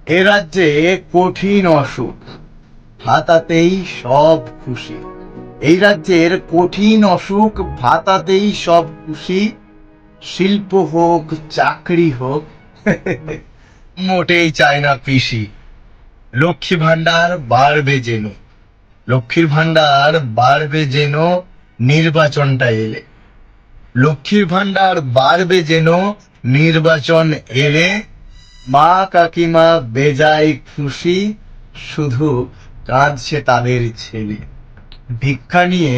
এ রাজ্যে কঠিন অসুখ, ভাতাতেই সব খুশি। এই রাজ্যের কঠিন অসুখ, ভাতাতেই সব খুশি। শিল্প হোক, চাকরি হোক, মোটেই চায় না পিসি। লক্ষ্মী ভান্ডার বাড়বে যেন, লক্ষ্মীর ভান্ডার বাড়বে যেন নির্বাচনটা এলে। লক্ষ্মীর ভান্ডার বাড়বে যেন নির্বাচন এলে। মা কাকিমা বেজায় খুশি, শুধু কাঁদছে তাদের ছেলে। ভিক্ষা নিয়ে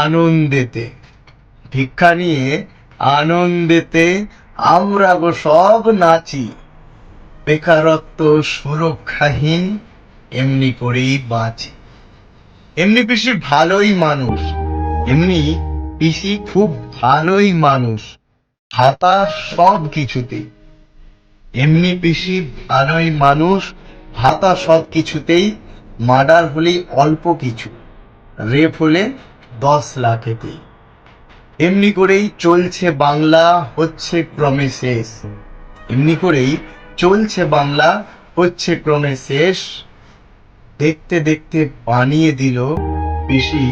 আনন্দেতে, ভিক্ষা নিয়ে আনন্দেতে আমরা গো সব নাচি। বেকারত্ব সুরক্ষাহীন, এমনি করেই বাঁচি। এমনি পিসি ভালোই মানুষ, এমনি পিসি খুব ভালোই মানুষ। ভাতা সব কিছুতেই, এমনি পিসি ভালোই মানুষ। ভাতা সব কিছুতেই। মার্ডার হলেই অল্প কিছু, রেপ হলে 10 লাখেতেই। এমনি করেই চলছে বাংলা, হচ্ছে ক্রমে শেষ। এমনি করেই চলছে বাংলা, হচ্ছে ক্রমে শেষ। দেখতে দেখতে বানিয়ে দিল পিসি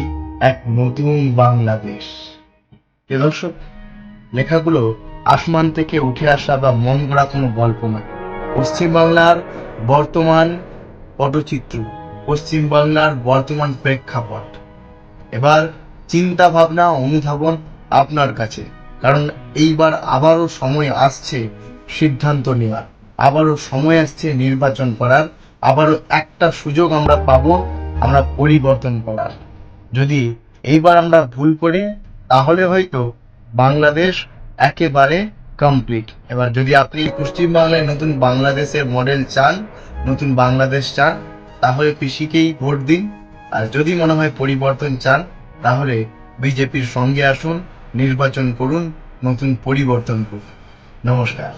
এক নতুন বাংলাদেশ। প্রিয় দর্শক, লেখাগুলো আসমান থেকে উঠে আসা বা মন গড়া কোনো গল্প নয়। পশ্চিমবাংলার বর্তমান পটচিত্র, পশ্চিমবাংলার বর্তমান প্রেক্ষাপট। এবার চিন্তা ভাবনা অনুধাবন আপনার কাছে, কারণ এইবার আবারও সময় আসছে সিদ্ধান্ত নেওয়ার, আবারও সময় আসছে নির্বাচন করার, আবারও একটা সুযোগ আমরা পাবো আমরা পরিবর্তন করার। যদি এইবার আমরা ভুল করি, তাহলে হয়তো বাংলাদেশ একেবারে কমপ্লিট। এবার যদি আপনি পশ্চিমবাংলায় নতুন বাংলাদেশের মডেল চান, নতুন বাংলাদেশ চান, তাহলে পিসিকেই ভোট দিন। আর যদি মনে হয় পরিবর্তন চান, তাহলে বিজেপির সঙ্গে আসুন, নির্বাচন করুন, নতুন পরিবর্তন করুন। নমস্কার।